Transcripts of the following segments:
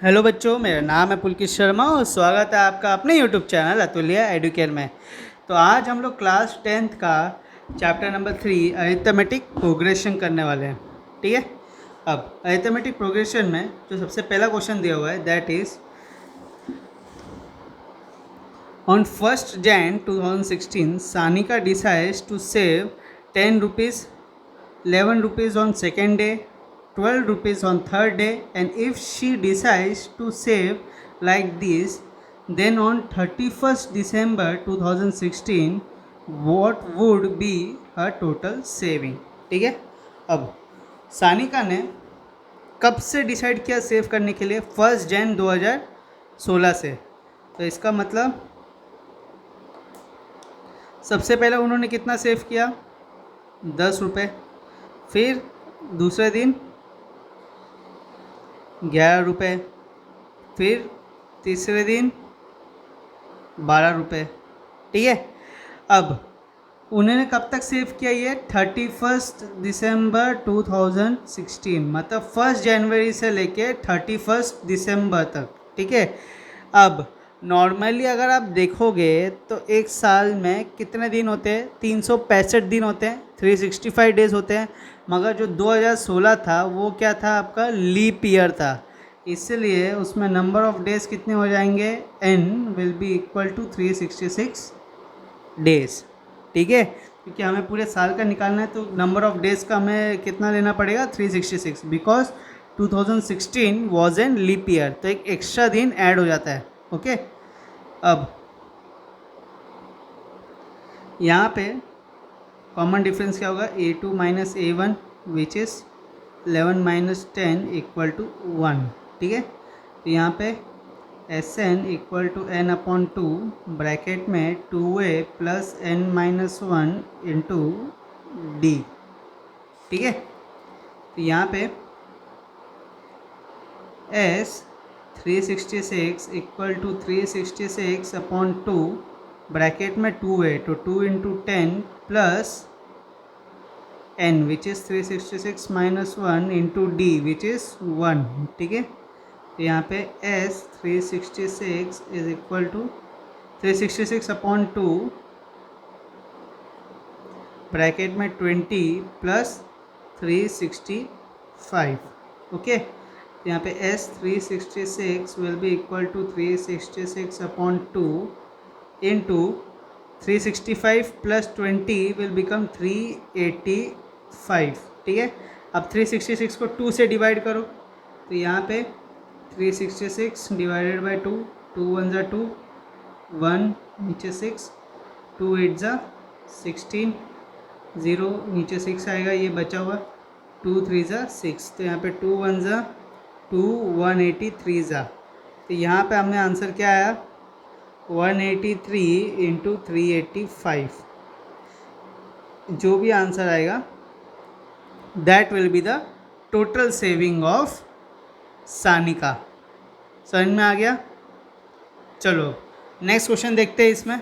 Hello बच्चों, मेरा नाम है पुलकित शर्मा और स्वागत है आपका अपने यूट्यूब चैनल अतुल्य एडुकेयर में। तो आज हम लोग क्लास 10th का चैप्टर नंबर 3 अरिथमेटिक प्रोग्रेशन करने वाले हैं। ठीक है। अब अरिथमेटिक प्रोग्रेशन में जो सबसे पहला क्वेश्चन दिया हुआ है that is on 1st Jan 2016 Sanika decides to save 10 rupees, 11 rupees on second day, 12 rupees on third day, and if she decides to save like this, then on 31st December 2016 what would be her total saving। ठीक है। अब सानिका ने कब से decide किया save करने के लिए? 1 Jan 2016 से। तो इसका मतलब सबसे पहले उन्होंने कितना सेव किया? 10 रुपये। फिर दूसरे दिन 11 रुपये। फिर तीसरे दिन 12 रुपये। ठीक है। अब उन्होंने कब तक सेव किया? ये 31 दिसंबर 2016, मतलब 1 जनवरी से लेके 31 दिसंबर तक। ठीक है। अब नॉर्मली अगर आप देखोगे तो एक साल में कितने दिन होते हैं? 365 दिन होते हैं, 365 डेज होते हैं। मगर जो 2016 था वो क्या था? आपका लीप ईयर था, इसलिए उसमें नंबर ऑफ डेज कितने हो जाएंगे? n will be equal to 366 days. ठीक है। क्योंकि हमें पूरे साल का निकालना है तो नंबर ऑफ डेज का हमें कितना लेना पड़ेगा? 366, because 2016 was an leap year, तो एक एक्स्ट्रा दिन ऐड हो जाता है। ओके। अब यहाँ पे कॉमन डिफरेंस क्या होगा? a2 minus a1 which is 11 minus 10 equal to 1। ठीक है। तो यहाँ पे Sn equal to n upon 2 bracket में 2a plus n minus 1 into D. ठीक है। तो यहाँ पे S 366 equal to 366 upon 2 bracket में 2a, तो 2 into 10 plus n which is 366 minus 1 into D which is 1। ठीक है। तो यहाँ पे S 366 is equal to 366 upon 2 bracket में 20 प्लस 365। ओके। तो यहाँ पे S 366 will be equal to 366 upon 2 into 365 plus 20 will become 385। ठीक है। अब 366 को 2 से डिवाइड करो, तो यहाँ पे 366 डिवाइडेड बाई 2, 2 1 ज़ा 2, 1 नीचे 6, 2 8 ज़ा 16, 0 नीचे 6 आएगा, ये बचा हुआ 2 3 ज़ा 6, तो यहाँ पे 2 1 ज़ा 2, 183 ज़ा। तो यहाँ पे हमने आंसर क्या आया? 183 इंटू 385। जो भी आंसर आएगा that will be the total saving of Sanika. समझ में आ गया? चलो नेक्स्ट क्वेश्चन देखते हैं। इसमें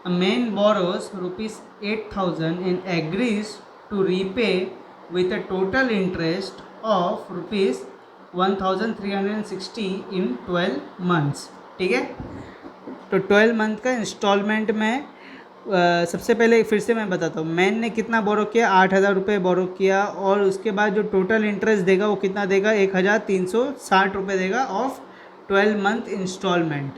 A man borrows rupees 8,000 and agrees to repay with a total interest of rupees 1,360 in 12 months। ठीक है। तो 12 मंथ का इंस्टॉलमेंट में सबसे पहले फिर से मैं बताता हूँ, मैन ने कितना बोरो किया? 8,000 रुपये बोरो किया, और उसके बाद जो टोटल इंटरेस्ट देगा वो कितना देगा? 1,360 रुपये देगा ऑफ 12 मंथ इंस्टॉलमेंट।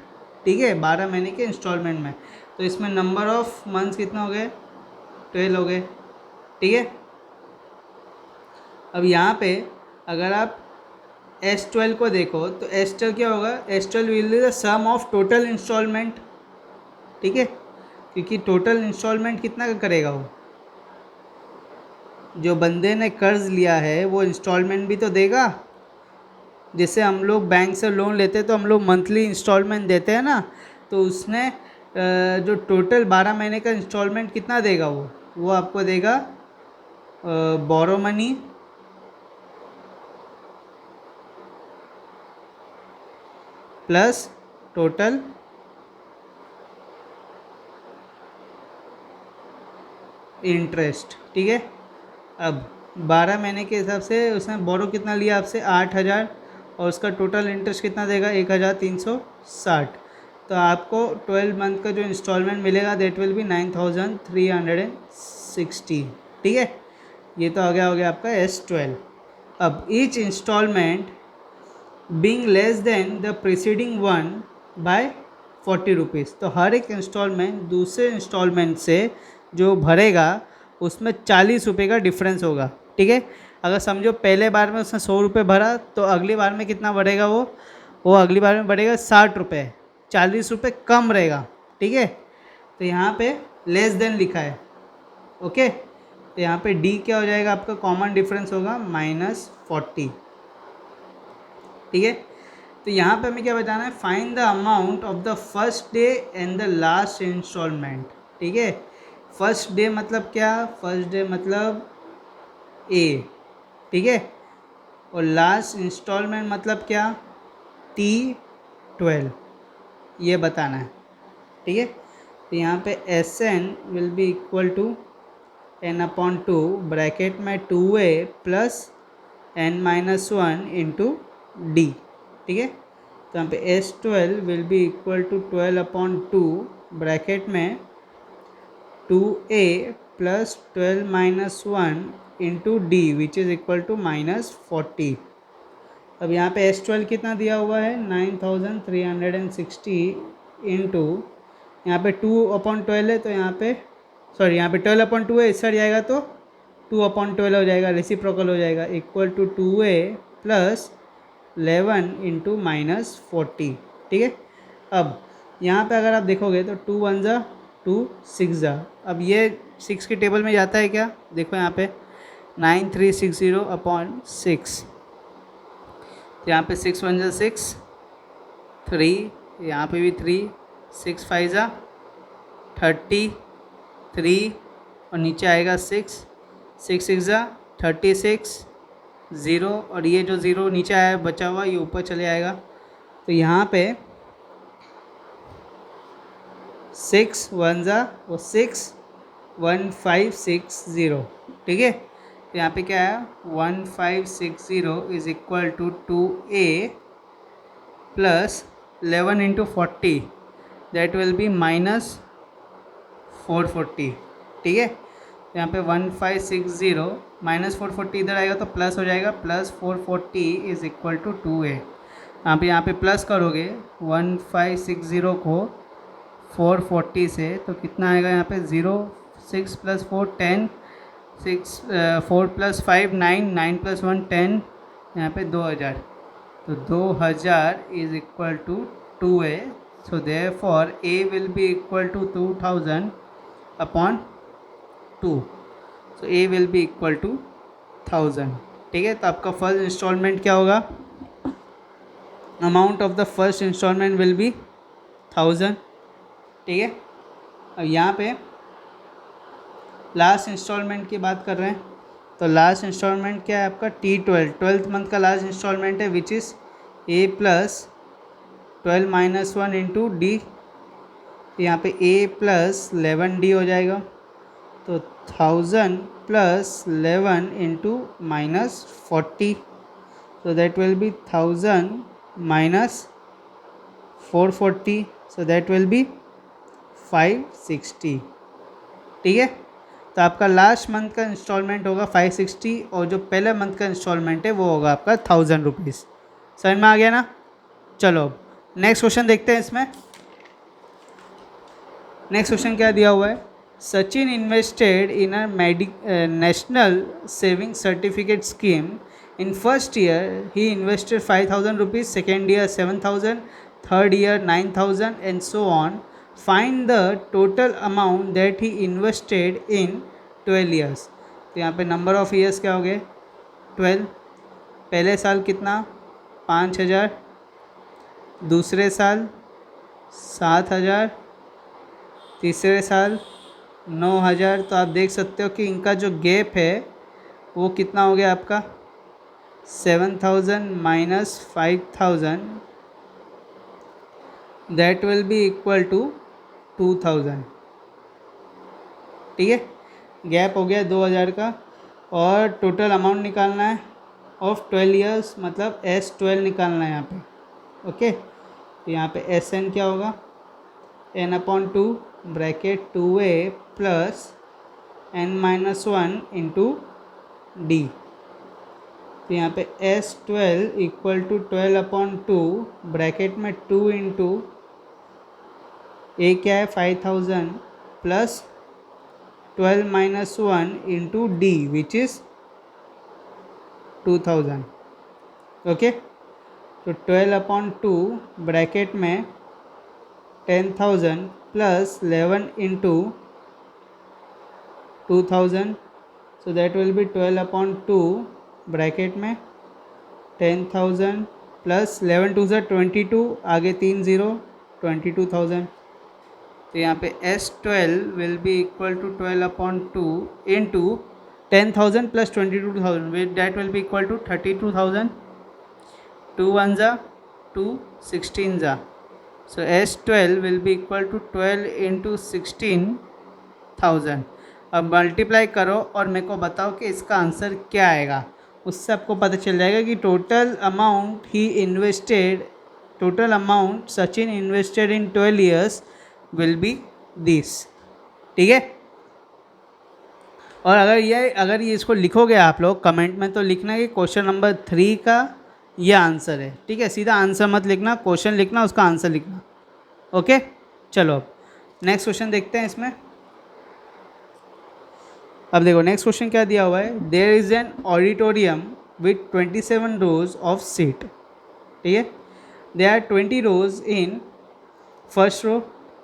ठीक है, 12 महीने के इंस्टॉलमेंट में। तो इसमें नंबर ऑफ मंथ्स कितना हो गए? 12 हो गए। ठीक है। अब यहाँ पे अगर आप S12 को देखो तो S12 क्या होगा? S12 will be the sum of total installment. ठीक है। क्योंकि टोटल इंस्टॉलमेंट कितना का करेगा? वो जो बंदे ने कर्ज लिया है वो इंस्टॉलमेंट भी तो देगा। जैसे हम लोग बैंक से लोन लेते हैं तो हम लोग मंथली इंस्टॉलमेंट देते हैं ना, तो उसने जो टोटल 12 महीने का इंस्टॉलमेंट कितना देगा? वो आपको देगा borrow money plus total interest. ठीक है। अब 12 महीने के हिसाब से उसने बोरो कितना लिया आपसे 8,000 और उसका टोटल इंटरेस्ट कितना देगा 1,360। तो आपको 12 मंथ का जो इंस्टॉलमेंट मिलेगा दैट विल बी 9,360। ठीक है, ये तो आ गया आपका S12। अब each installment being less than the preceding one by 40 rupees. तो हर एक इंस्टॉलमेंट दूसरे इंस्टॉलमेंट से जो भरेगा उसमें 40 रुपये का डिफरेंस होगा। ठीक है, अगर समझो पहले बार में उसने 100 रुपये भरा तो अगली बार में कितना बढ़ेगा वो अगली बार में बढ़ेगा 60 रुपये, 40 रुपये कम रहेगा। ठीक है, तो यहाँ पे लेस देन लिखा है। ओके, तो यहाँ पे डी क्या हो जाएगा आपका, कॉमन डिफरेंस होगा -40। ठीक है, तो यहाँ पे हमें क्या बताना है, find the amount of the first day and the last installment. ठीक है, फर्स्ट डे मतलब क्या, फर्स्ट डे मतलब ए। ठीक है, और लास्ट इंस्टॉलमेंट मतलब क्या, T12, ये बताना है। ठीक है, तो यहाँ पे SN will be equal to n/2 bracket में 2A plus n-1 into D. ठीक है, तो यहाँ पे S12 will be equal to 12/2 bracket में 2A plus 12-1 into D which is equal to -40। अब यहाँ पे S12 कितना दिया हुआ है 9,360 इंटू यहाँ पे 2/12 है, तो यहाँ पे यहाँ पे 12/2 है, इस साइड जाएगा तो 2/12 हो जाएगा, रेसिप्रोकल हो जाएगा, equal to 2A plus 11 into -40। ठीक है, अब यहाँ पे अगर आप देखोगे तो 2 1 जा 2 6 जा, अब ये 6 के टेबल में जाता है क्या, देखो यहाँ पे 9360/6, यहाँ पे 6 1 जा 6, 3, यहाँ पे भी 3, 6 5 जा 33 और नीचे आएगा 6, 6 6 जा 36, 0 और ये जो 0 नीचे आया बचा हुआ ये ऊपर चले आएगा। तो यहाँ पे 6 1 जा वो 6 1560। ठीक है, तो यहाँ पे क्या है 1560 is equal to 2A plus 11 into 40 that will be -440। ठीक है, यहाँ पे 1560 -440 इधर आएगा तो प्लस हो जाएगा, plus 440 is equal to 2A। यहाँ पे प्लस करोगे 1560 को 440 से तो कितना आएगा, यहाँ पे 0 6 + 4 10 6 4 + 5 9 9 + 1 10, यहाँ पे 2000, तो 2000 is equal to 2A। So therefore A will be equal to 2000/2। So A will be equal to 1000। ठीक है, तो आपका फर्स्ट इंस्टॉलमेंट क्या होगा, amount of the first installment will be 1000। ठीक है, अब यहाँ पे लास्ट इंस्टॉलमेंट की बात कर रहे हैं, तो लास्ट इंस्टॉलमेंट क्या है आपका T12, 12th मंथ का लास्ट इंस्टॉलमेंट है which is A plus 12-1 into D. यहाँ पे A प्लस 11D हो जाएगा, तो 1000 plus 11 into -40, so that will be 1000 minus 440, so that will be 560। ठीक है, तो आपका लास्ट मंथ का इंस्टॉलमेंट होगा 560 और जो पहले मंथ का इंस्टॉलमेंट है वो होगा आपका 1000 रुपीज़। समझ में आ गया ना। चलो अब नेक्स्ट क्वेश्चन देखते हैं। इसमें नेक्स्ट क्वेश्चन क्या दिया हुआ है, Sachin invested in a national saving certificate scheme in first year he invested 5000 rupees, second year 7000, third year 9000 and so on. Find the total amount that he invested in 12 years. तो यहाँ पे number of years क्या हो गए 12। पहले साल कितना 5000, दूसरे साल 7000, तीसरे साल 9000। तो आप देख सकते हो कि इनका जो गैप है वो कितना हो गया आपका 7000 minus 5000 that will be equal to 2000। ठीक है, गैप हो गया 2000 का। और टोटल अमाउंट निकालना है ऑफ 12 ईयर्स, मतलब S12 निकालना है यहाँ पे। ओके, तो यहाँ पे SN क्या होगा, n/2 bracket 2a plus n-1 into D. तो यहाँ पे S12 इक्वल टू 12/2 ब्रैकेट में 2 इंटू ए क्या है 5000 plus 12-1 into D which is 2000। Okay, तो 12/2 ब्रैकेट में 10,000 plus 11 into 2000, so that will B 12/2 bracket में 10,000 प्लस 11 टू ज़ा 22, आगे 3 0 22,000। तो यहाँ पे S12 will be equal to 12/2 into 10,000 plus 22,000 with that will be equal to 32,000। 2 1 ज़ा 2, 16 ज़ा, so S12 will be equal to 12 into 16,000। अब मल्टीप्लाई करो और मेरे को बताओ कि इसका आंसर क्या आएगा। उससे आपको पता चल जाएगा कि total amount Sachin invested in 12 years will be this. ठीक है, और अगर ये इसको लिखोगे आप लोग कमेंट में, तो लिखना कि क्वेश्चन नंबर 3 का ये आंसर है। ठीक है, सीधा आंसर मत लिखना, क्वेश्चन लिखना, उसका आंसर लिखना। ओके, चलो अब नेक्स्ट क्वेश्चन देखते हैं इसमें। अब देखो नेक्स्ट क्वेश्चन क्या दिया हुआ है, there is an auditorium with 27 rows of seat. ठीक है, there are 20 rows in first row,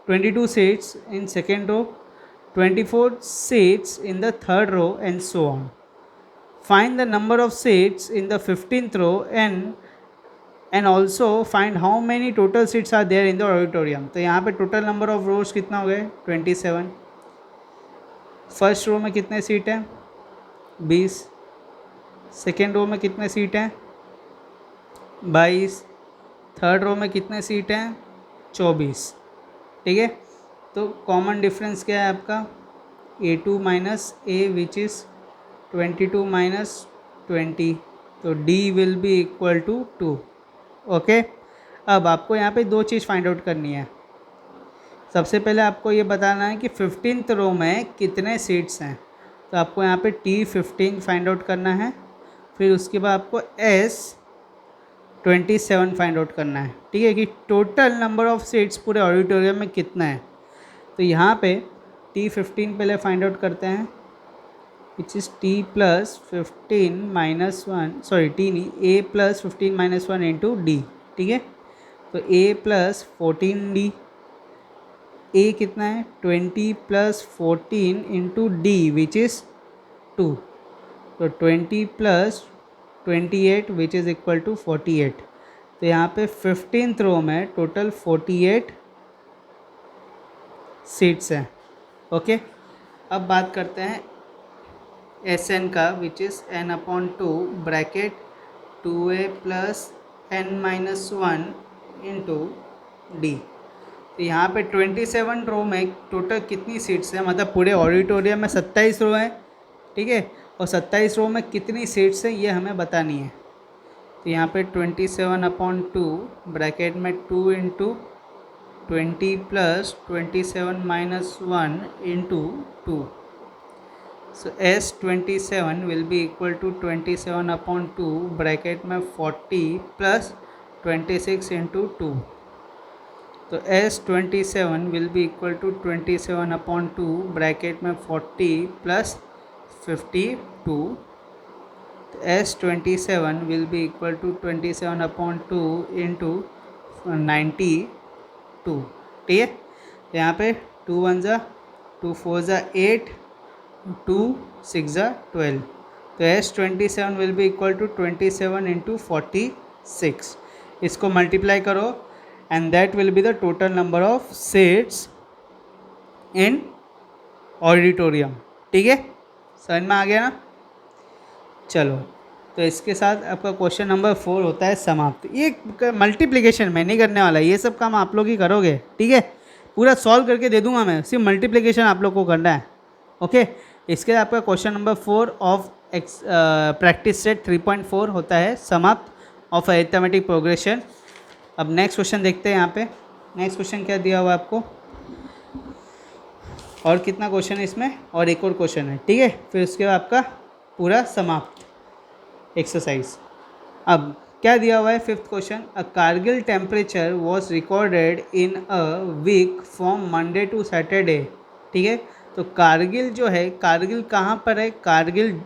22 seats in second row, 24 seats in the third row, and so on. Find the number of seats in the 15th row and also find how many total seats are there in the auditorium. तो यहाँ पे total number of रोज कितना हो गए 27। First row में कितने seat हैं 20। Second row में कितने सीट हैं 22। थर्ड रो में कितने सीट हैं 24। ठीक है, तो कॉमन डिफरेंस क्या है आपका A2 minus A which is 22 minus 20, तो D will be equal to 2। Okay, अब आपको यहाँ पे दो चीज़ फाइंड आउट करनी है। सबसे पहले आपको ये बताना है कि 15th रो में कितने सीट्स हैं, तो आपको यहाँ पे T15 फाइंड आउट करना है। फिर उसके बाद आपको S27 फाइंड आउट करना है। ठीक है, कि टोटल नंबर ऑफ सीट्स पूरे ऑडिटोरियम में कितना है। तो यहाँ पे T15 पहले फाइंड आउट करते हैं, which is T plus 15 minus 1, sorry T नहीं, A plus 15 minus 1 into D. ठीक है, तो A प्लस 14D, A कितना है 20 plus 14 into D which is 2, तो 20 plus 28 which is equal to 48। तो यहाँ पे 15th रो में टोटल 48 सीट्स हैं। ओके, अब बात करते हैं SN का, which is n/2 bracket 2a plus n-1 into D. तो यहाँ पे 27 रो में टोटल कितनी सीट्स हैं, मतलब पूरे ऑडिटोरियम में 27 रो हैं। ठीक है, और 27 रो में कितनी सीट्स हैं ये हमें बतानी है। तो यहाँ पे 27/2 ब्रैकेट में 2 into 20 plus 27 minus 1 into 2, so S27 will be equal to 27/2 bracket में 40 प्लस 26 इंटू 2, तो S27 will be equal to 27/2 bracket में 40 प्लस 52, तो S27 will be equal to 27/2 into 92। ठीक है, यहाँ पे 2 1 ज़ा 2 4 ज़ा 8, 2 6 ज़ा 12, तो S27 will be equal to 27 into 46। इसको मल्टीप्लाई करो and that will be the total number of seats in auditorium. ठीक है, समझ में आ गया ना। चलो, तो इसके साथ आपका क्वेश्चन नंबर 4 होता है समाप्त। ये मल्टीप्लिकेशन मैं नहीं करने वाला, ये सब काम आप लोग ही करोगे। ठीक है, पूरा सॉल्व करके दे दूंगा मैं, सिर्फ मल्टीप्लिकेशन आप लोग को करना है। ओके, इसके आपका question number 4 of practice set 3.4 होता है समाप्त ऑफ अरिथमेटिक प्रोग्रेशन। अब नेक्स्ट क्वेश्चन देखते हैं यहाँ पे। नेक्स्ट क्वेश्चन क्या दिया हुआ है आपको, और कितना क्वेश्चन है इसमें, और एक और क्वेश्चन है, ठीक है, फिर उसके बाद आपका पूरा समाप्त एक्सरसाइज। अब क्या दिया हुआ है, fifth question, a Kargil temperature was recorded in a week from Monday to Saturday. ठीक है, तो कारगिल जो है, कारगिल कहाँ पर है, कारगिल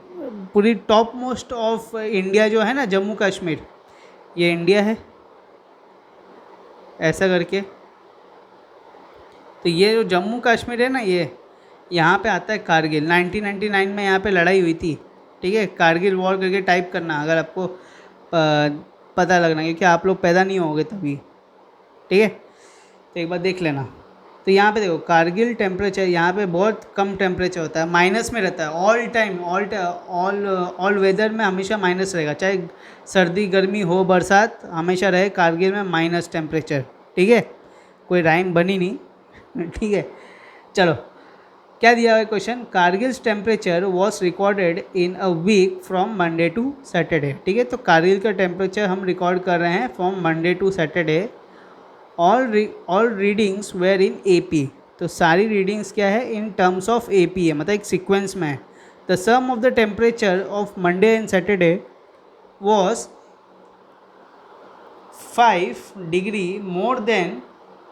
पूरी टॉप मोस्ट ऑफ इंडिया जो है ना, जम्मू कश्मीर, ये इंडिया है ऐसा करके। तो ये जो जम्मू कश्मीर है ना, ये यहाँ पे आता है कारगिल। 1999 में यहाँ पे लड़ाई हुई थी, ठीक है, कारगिल वॉर करके टाइप करना अगर आपको पता लगना, क्योंकि आप लोग पैदा नहीं होंगे तभी, ठीक है, तो एक बार देख लेना। तो यहाँ पे देखो कारगिल टेम्परेचर, यहाँ पे बहुत कम टेम्परेचर होता है, माइनस में रहता है ऑल टाइम, ऑल वेदर में हमेशा माइनस रहेगा, चाहे सर्दी गर्मी हो बरसात, हमेशा रहे कारगिल में माइनस टेम्परेचर, ठीक है, कोई राइम बनी नहीं ठीक है। चलो क्या दिया हुआ है question, Kargil's temperature was recorded in a week from Monday to Saturday. ठीक है, तो कारगिल का टेम्परेचर हम रिकॉर्ड कर रहे हैं from Monday to Saturday. All readings were in AP, तो सारी रीडिंग्स क्या है, इन टर्म्स ऑफ AP है, मतलब एक सीक्वेंस में है। The sum of the temperature of Monday and Saturday was 5 degree more than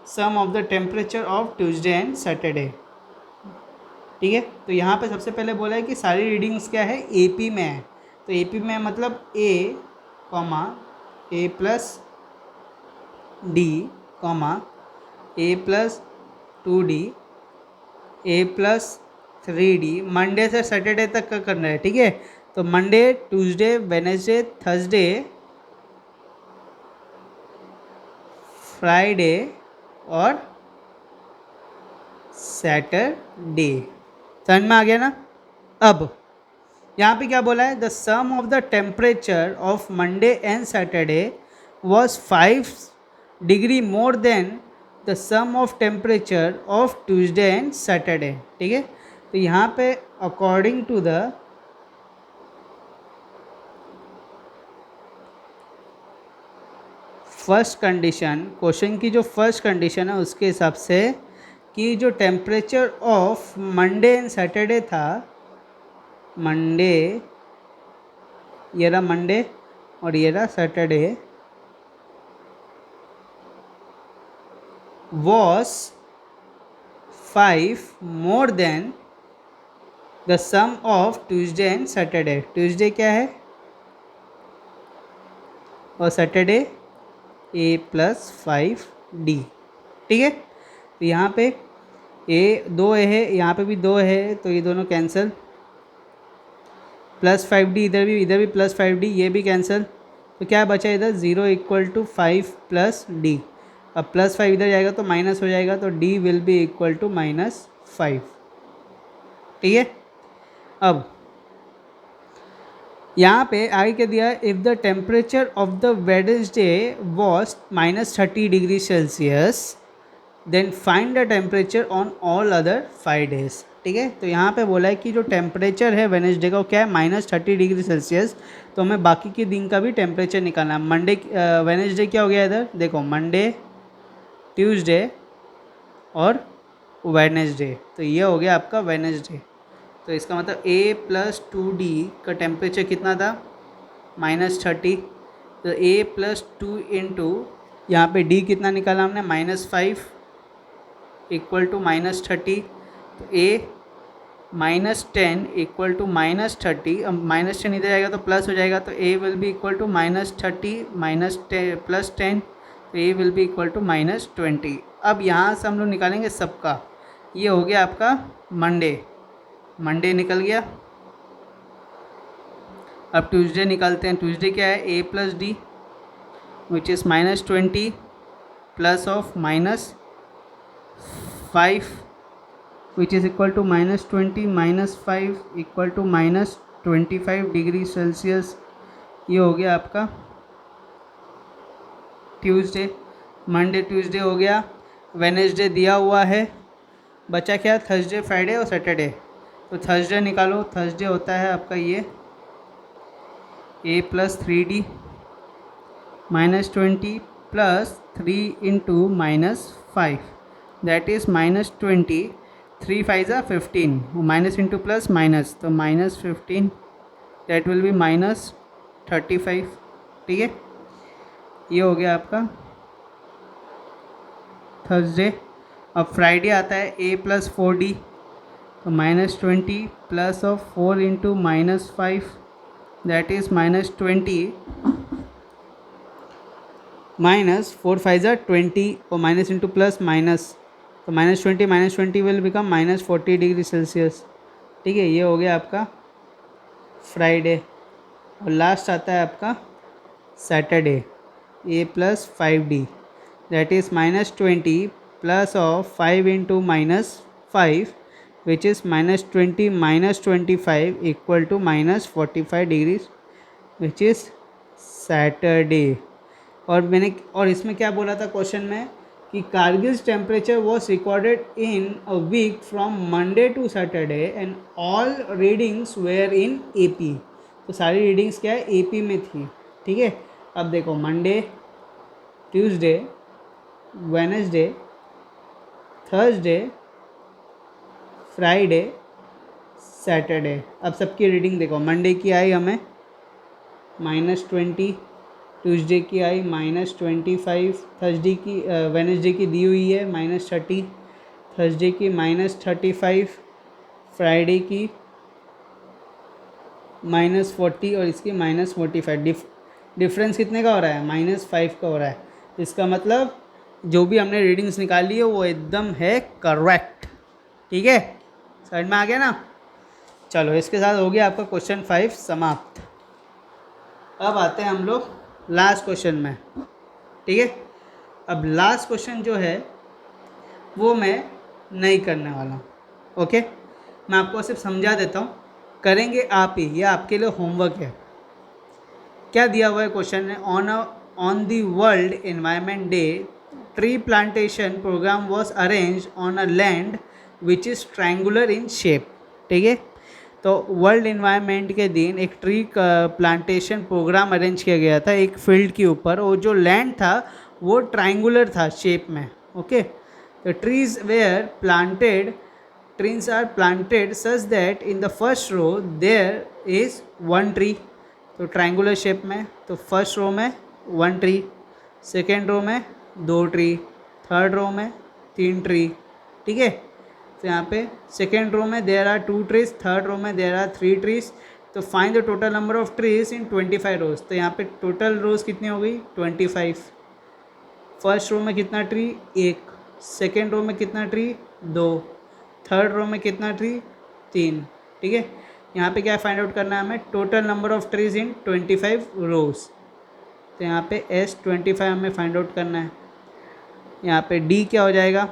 sum of the temperature of Tuesday and Saturday. ठीक है, तो यहाँ पे सबसे पहले बोला है कि सारी रीडिंग्स क्या है, AP में है। तो AP में मतलब A, A plus D, A plus 2D, A plus 3D, Monday से सैटरडे तक का करना है। ठीक है, तो Monday, Tuesday, Wednesday, Thursday, Friday और सैटरडे। समझ में आ गया ना। अब यहाँ पे क्या बोला है, the sum of the temperature of Monday and Saturday was 5 degree more than the sum of temperature of Tuesday and Saturday. ठीक है, तो यहाँ पे according to the first condition, question की जो फर्स्ट कंडीशन है उसके हिसाब से कि जो temperature of Monday and Saturday था, मंडे, ये रहा मंडे और ये रहा Saturday, was 5 more than the sum of Tuesday and Saturday। Tuesday क्या है और सैटरडे A प्लस 5D। ठीक है, तो यहाँ पे दो है, यहाँ पे भी 2 है, तो ये दोनों कैंसिल, प्लस 5D इधर भी प्लस 5D, ये भी कैंसिल, तो क्या बचा इधर 0 इक्वल टू 5 प्लस D। अब प्लस 5 इधर जाएगा तो माइनस हो जाएगा, तो D will be equal to -5। ठीक है, अब यहाँ पे आगे क्या दिया है, if the temperature of the Wednesday was -30 degree Celsius then find the temperature on all other 5 days. ठीक है, तो यहाँ पे बोला है कि जो टेम्परेचर है वेडनेसडे का वो क्या है, -30 डिग्री सेल्सियस, तो हमें बाकी के दिन का भी टेम्परेचर निकालना है। मंडे, वेडनेसडे क्या हो गया इधर देखो, मंडे, ट्यूसडे और वेडनेसडे, तो ये हो गया आपका वेडनेसडे। तो इसका मतलब A प्लस 2D का टेम्परेचर कितना था, -30, तो A प्लस 2 इंटू यहाँ पर D कितना निकाला हमने, -5 इक्वल टू -30, तो A -10 इक्वल टू -30, अब -10 इधर जाएगा तो प्लस हो जाएगा, तो A will be equal to -30 plus 10, तो A will be equal to -20। अब यहाँ से हम लोग निकालेंगे सबका, ये हो गया आपका मंडे निकल गया। अब ट्यूसडे निकालते हैं, ट्यूसडे क्या है, A plus D which is -20 plus of -5 which is equal to -20 -5 equal to -25 degree Celsius. ये हो गया आपका ट्यूसडे, मंडे ट्यूसडे हो गया, वेडनेसडे दिया हुआ है, बचा क्या, थर्सडे फ्राइडे और सैटरडे। तो थर्सडे निकालो, थर्सडे होता है आपका ये a plus 3d minus 20 plus 3 into minus 5 that is minus 20, 3 5 ज़ा 15, माइनस इंटू प्लस माइनस, तो minus 15 that will B minus 35। ठीक है, ये हो गया आपका थर्सडे। अब फ्राइडे आता है a प्लस 4d, तो minus 20 plus of 4 into minus 5 that is minus 20, minus 4 5 ज़ा 20 और माइनस इंटू प्लस माइनस, तो minus 20 will become minus 40 degree Celsius. ठीक है, ये हो गया आपका फ्राइडे। और लास्ट आता है आपका Saturday, a plus 5d that is minus 20 plus of 5 into minus 5 which is minus 20 minus 25 equal to minus 45 degree which is Saturday. और इसमें क्या बोला था क्वेश्चन में कि Kargil temperature was recorded in a week from Monday to Saturday and all readings were in AP। तो सारी readings क्या है, AP में थी। ठीक है, अब देखो Monday, Tuesday, Wednesday, Thursday, Friday, Saturday. अब सबकी रीडिंग देखो, मंडे की आई हमें -20, ट्यूसडे की आई -25, थर्सडे की वेडनेसडे की दी हुई है -30, थर्सडे की -35, फ्राइडे की -40 और इसकी -45। डिफरेंस कितने का हो रहा है, -5 का हो रहा है। इसका मतलब जो भी हमने रीडिंग्स निकाली है वो एकदम है करेक्ट। ठीक है, समझ में आ गया ना। चलो, इसके साथ हो गया आपका क्वेश्चन 5 समाप्त। अब आते हैं हम लोग लास्ट क्वेश्चन में। ठीक है, अब लास्ट क्वेश्चन जो है वो मैं नहीं करने वाला हूँ। ओके, मैं आपको सिर्फ समझा देता हूँ, करेंगे आप ही, यह आपके लिए होमवर्क है। क्या दिया हुआ है क्वेश्चन में, on the world environment day tree plantation programme was arrange on a land which is triangular in shape. ठीक है, तो वर्ल्ड एनवायरनमेंट के दिन एक ट्री प्लांटेशन प्रोग्राम अरेंज किया गया था एक फील्ड के ऊपर, और जो लैंड था वो ट्रायंगुलर था शेप में। ओके, तो trees where planted, trees are planted such that in the first row there is one tree। तो ट्रायंगुलर शेप में, तो फर्स्ट रो में 1 ट्री, सेकेंड रो में 2 ट्री, थर्ड रो में 3 ट्री। ठीक है, तो यहाँ पे सेकेंड रो में there are 2 trees, third row में देयर आर 3 ट्रीज। तो find the total number of trees in 25 rows. तो यहाँ पे टोटल रोज कितनी हो गई, 25। फर्स्ट रो में कितना ट्री, 1, सेकेंड रो में कितना ट्री, 2, थर्ड रो में कितना ट्री, 3। ठीक है, यहाँ पे क्या फाइंड आउट करना है हमें, total number of trees in 25 rows. तो यहाँ पे S25 हमें फाइंड आउट करना है। यहाँ पे D क्या हो जाएगा,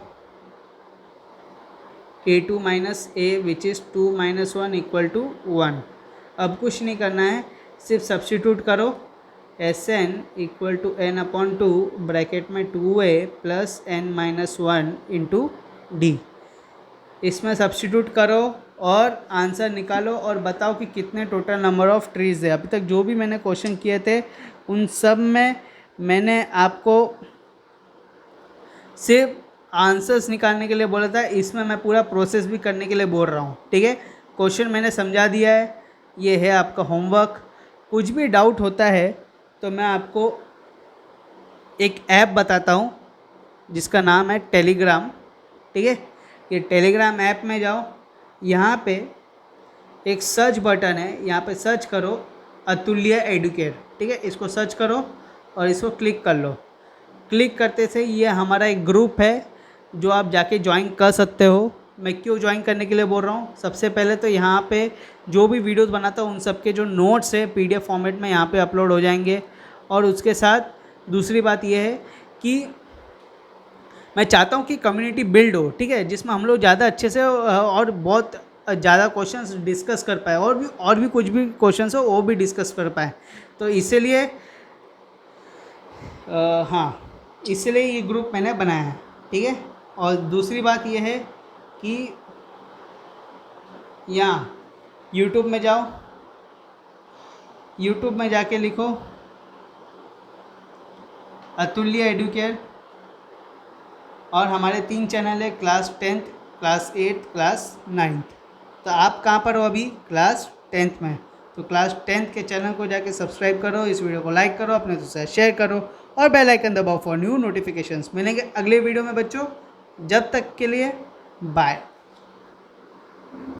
A2 minus A which is 2 minus 1 equal to 1। अब कुछ नहीं करना है, सिर्फ सब्सटीट्यूट करो, Sn equal to n/2 bracket में 2a plus n minus 1 into D। इसमें सब्सटीट्यूट करो और आंसर निकालो और बताओ कि कितने टोटल नंबर ऑफ़ ट्रीज़ है। अभी तक जो भी मैंने क्वेश्चन किए थे उन सब में मैंने आपको सिर्फ आंसर्स निकालने के लिए बोला था, इसमें मैं पूरा प्रोसेस भी करने के लिए बोल रहा हूँ। ठीक है, क्वेश्चन मैंने समझा दिया है, ये है आपका होमवर्क। कुछ भी डाउट होता है तो मैं आपको एक ऐप बताता हूँ जिसका नाम है टेलीग्राम। ठीक है, ये टेलीग्राम ऐप में जाओ, यहाँ पे एक सर्च बटन है, यहाँ पे सर्च करो अतुल्य एडुकेट। ठीक है, इसको सर्च करो और इसको क्लिक कर लो। क्लिक करते से ये हमारा एक ग्रुप है जो आप जाके ज्वाइन कर सकते हो। मैं क्यों ज्वाइन करने के लिए बोल रहा हूँ, सबसे पहले तो यहाँ पे जो भी वीडियोस बनाता हूँ उन सब के जो नोट्स है PDF फॉर्मेट में यहाँ पे अपलोड हो जाएंगे। और उसके साथ दूसरी बात ये है कि मैं चाहता हूँ कि कम्युनिटी बिल्ड हो। ठीक है, जिसमें हम लोग ज़्यादा अच्छे से और बहुत ज़्यादा क्वेश्चंस डिस्कस कर पाए, और भी कुछ भी क्वेश्चंस हो वो भी डिस्कस कर पाए। तो इसीलिए हाँ, इसलिए ये ग्रुप मैंने बनाया है। ठीक है, और दूसरी बात ये है कि यहाँ YouTube में जाओ, यूट्यूब में जाके लिखो अतुल्य एडुकेयर, और हमारे 3 चैनल है, class 10th, class 8th, class 9th। तो आप कहाँ पर हो अभी? क्लास 10th में। तो क्लास 10th के चैनल को जाके सब्सक्राइब करो, इस वीडियो को लाइक करो, अपने दोस्तों से शेयर करो और बेल आइकन दबाओ फॉर न्यू नोटिफिकेशंस। मिलेंगे अगले वीडियो में बच्चों, जब तक के लिए बाय।